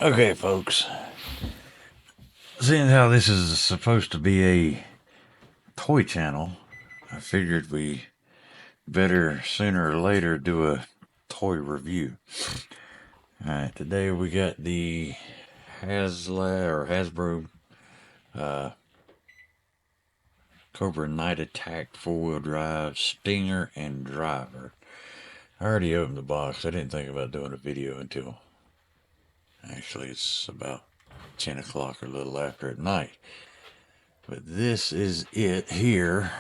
Okay, folks. Seeing how this is supposed to be a toy channel, I figured we better sooner or later do a toy review. Alright, today we got the Hasbro Cobra Night Attack 4-wheel drive Stinger and Driver. I already opened the box. I didn't think about doing a video until actually it's about 10 o'clock or a little after at night. But this is it here.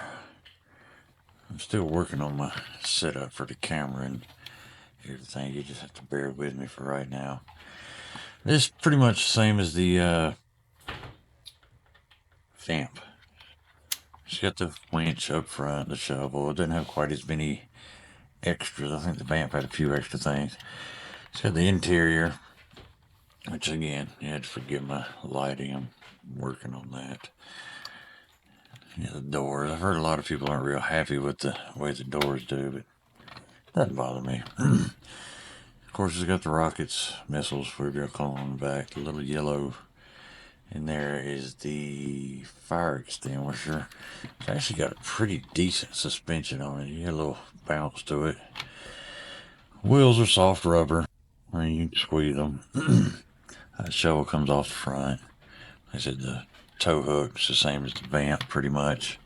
I'm still working on my setup for the camera and everything. You just have to bear with me for right now. This is pretty much the same as the Vamp. It's got the winch up front, the shovel. It doesn't have quite as many extras. I think the Vamp had a few extra things. It's got the interior, which again, you had to forgive my lighting. I'm working on that. Yeah, the doors. I've heard a lot of people aren't real happy with the way the doors do, but it doesn't bother me. Of course, it's got the rockets, missiles, whatever you call them on the back. The little yellow in there is the fire extinguisher. It's actually got a pretty decent suspension on it. You get a little bounce to it. Wheels are soft rubber. I mean, you can squeeze them. The shovel comes off the front. Like I said, the tow hook's the same as the Vamp, pretty much.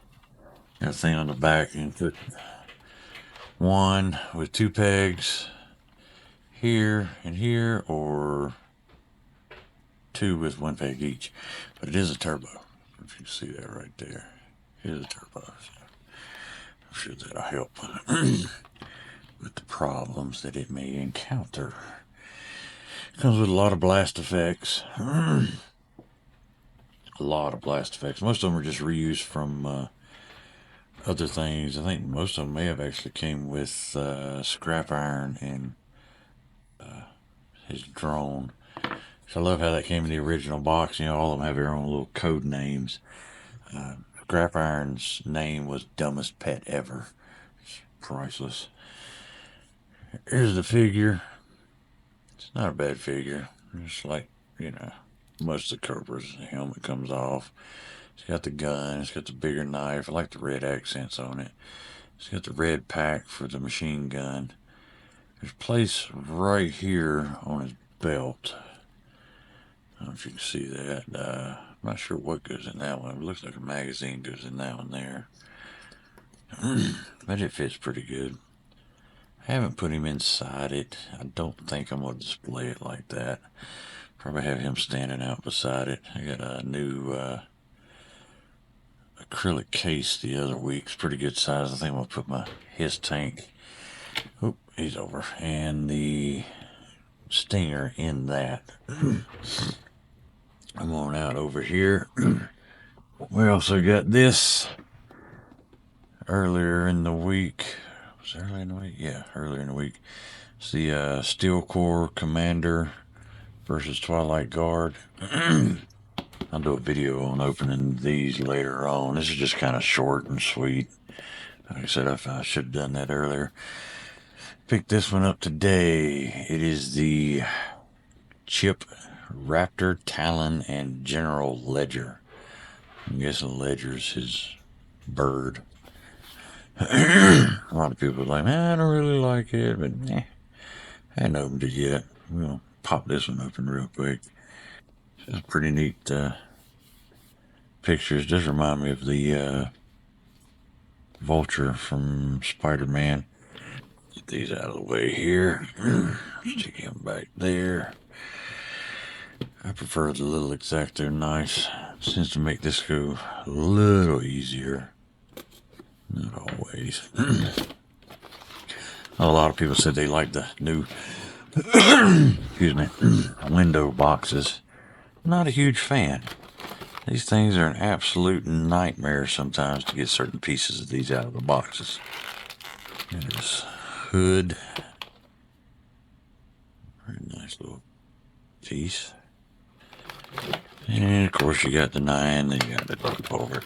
Got a thing on the back. You can put one with two pegs here and here, or two with one peg each. But it is a turbo. If you see that right there, it is a turbo. So I'm sure that'll help with the problems that it may encounter. It comes with a lot of blast effects. A lot of blast effects. Most of them are just reused from other things. I think most of them may have actually came with scrap iron and his drone. So I love how that came in the original box. You know, all of them have their own little code names. Scrap Iron's name was Dumbest Pet Ever. It's priceless. Here's the figure. It's not a bad figure. Just like, you know, most of the Cobras. The helmet comes off. It's got the gun. It's got the bigger knife. I like the red accents on it. It's got the red pack for the machine gun. There's a place right here on his belt. I don't know if you can see that. I'm not sure what goes in that one. It looks like a magazine goes in that one there. But it fits pretty good. I haven't put him inside it. I don't think I'm going to display it like that. Probably have him standing out beside it. I got a new acrylic case the other week. It's pretty good size. I think I'm going to put his tank. Oop, he's over. And the Stinger in that. I'm on out over here. We also got this earlier in the week. Was it earlier in the week? Yeah, earlier in the week. It's the Steel Corps Commander versus Twilight Guard. I'll do a video on opening these later on. This is just kind of short and sweet. Like I said, I should have done that earlier. Picked this one up today. It is the Chip Raptor, Talon, and General Ledger. I'm guessing Ledger's his bird. A lot of people are like, man, I don't really like it, but I hadn't opened it yet. We'll pop this one open real quick. It's pretty neat pictures. Does remind me of the Vulture from Spider-Man. Get these out of the way here. Stick him back there. I prefer the little X-Acto knives. Seems to make this go a little easier. Not always. A lot of people said they like the new excuse me, window boxes. Not a huge fan. These things are an absolute nightmare sometimes to get certain pieces of these out of the boxes. There's hood. Very nice little piece. And of course you got the 9, then you got the dope over.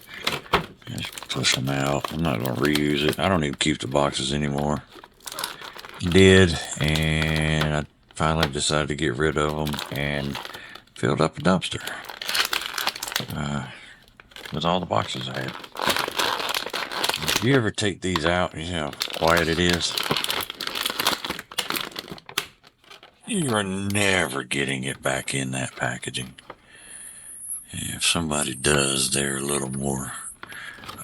Just push them out. I'm not going to reuse it. I don't even keep the boxes anymore. Did, and I finally decided to get rid of them, and filled up a dumpster with all the boxes I had. If you ever take these out, you know how quiet it is. You are never getting it back in that packaging. If somebody does, they're a little more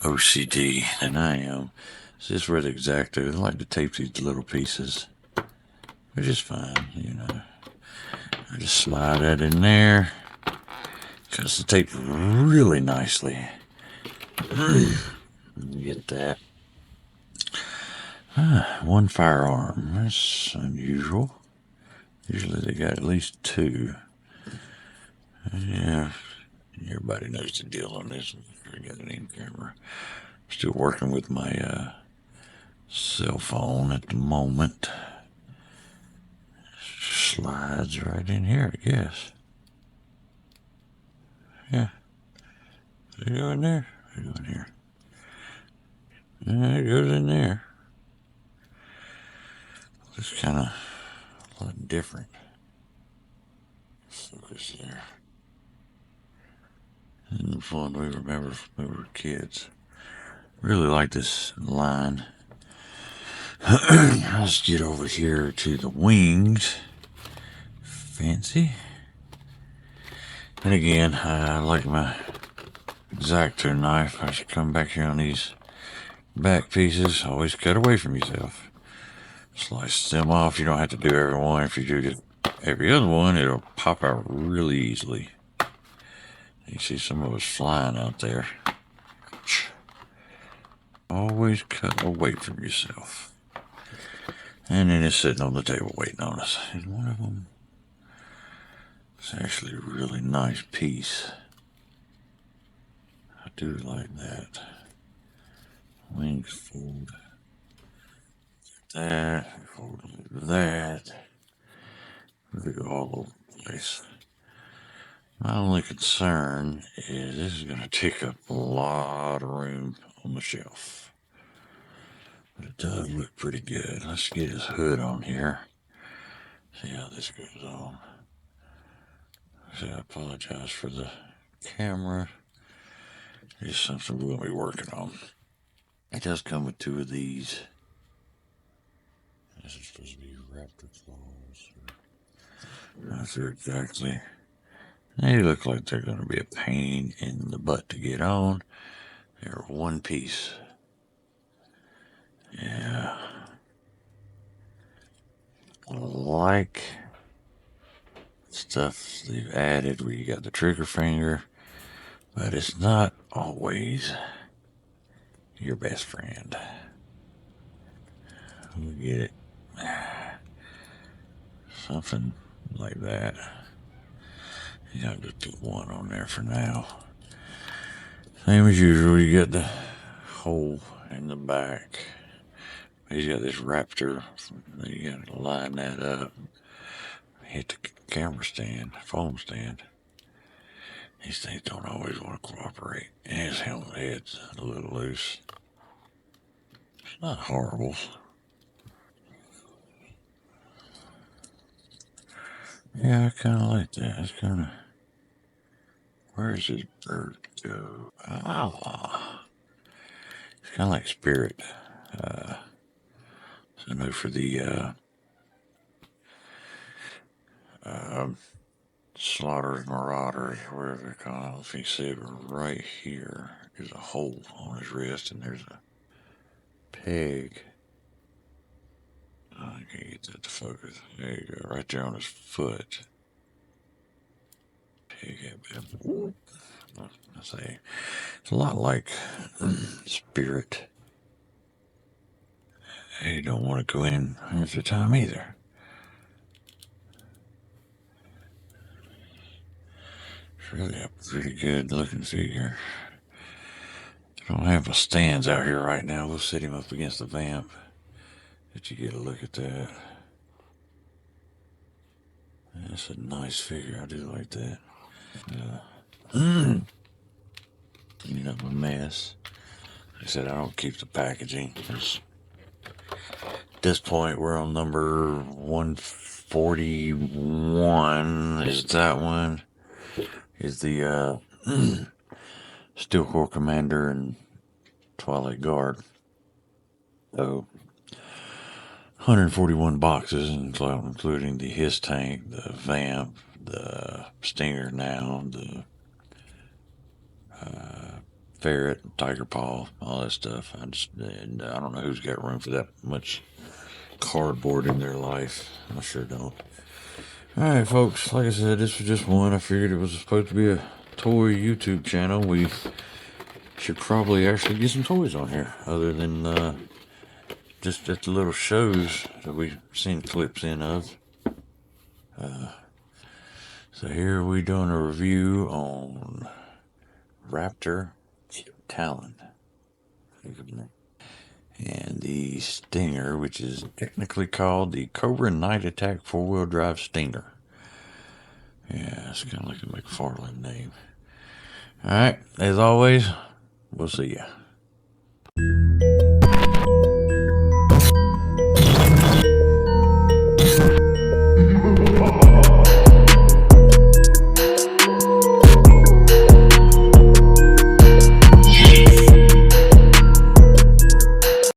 OCD than I am. It's just where the X-Acto, I like to tape these little pieces, which is fine, you know. I just slide that in there, cuts the tape really nicely. Get that. One firearm. That's unusual. Usually they got at least two. Yeah, everybody knows the deal on this. We got an in camera. Still working with my cell phone at the moment. Slides right in here, I guess. Yeah. They go in there. They go in here. Yeah, it goes in there. It's kind of a lot different. Focus there. And the fun we remember when we were kids. Really like this line. Let's get over here to the wings. Fancy. And again, I like my X-Acto knife. I should come back here on these back pieces. Always cut away from yourself. Slice them off. You don't have to do every one. If you do just every other one, it'll pop out really easily. You see some of us flying out there. Always cut away from yourself. And then it's sitting on the table waiting on us. And one of them is actually a really nice piece. I do like that. Wings fold. That. Fold that. They go all over the place. My only concern is this is going to take up a lot of room on the shelf. But it does look pretty good. Let's get his hood on here. See how this goes on. See, I apologize for the camera. It's something we're going to be working on. It does come with two of these. This is supposed to be raptor claws. Not sure exactly. They look like they're going to be a pain in the butt to get on. They're one piece. Yeah. I like stuff they've added where you got the trigger finger, but it's not always your best friend. We get it. Something like that. Yeah, I'll just put one on there for now. Same as usual, you get the hole in the back. He's got this Raptor. You got to line that up. Hit the camera stand, phone stand. These things don't always want to cooperate. And his helmet head's a little loose. It's not horrible. Yeah, I kind of like that. It's kind of... Where's his bird go? Ah. It's kind of like Spirit. So I know for the Slaughters, Marauders, whatever they're called, if you see it right here is a hole on his wrist, and there's a peg. Oh, I can't get that to focus. There you go, right there on his foot. Peg. I say it's a lot like Spirit. You don't want to go in half the time either. It's really a pretty good looking figure. I don't have my stands out here right now. We'll set him up against the vamp. Let you get a look at that. That's a nice figure. I do like that. Cleaning up a mess. Like I said, I don't keep the packaging. At this point, we're on number 141. Is that one? is the Steel Corps Commander and Twilight Guard. So 141 boxes, including the HISS tank, the Vamp, the Stinger now, the Ferret, Tiger Paw, all that stuff. I don't know who's got room for that much cardboard in their life. I sure don't. Alright, folks, like I said, this was just one. I figured it was supposed to be a toy YouTube channel. We should probably actually get some toys on here, other than just at the little shows that we've seen clips in of. So here we doing a review on Raptor Talon. And the Stinger, which is technically called the Cobra Night Attack 4-wheel drive Stinger. Yeah, it's kind of like a McFarlane name. Alright, as always, we'll see ya.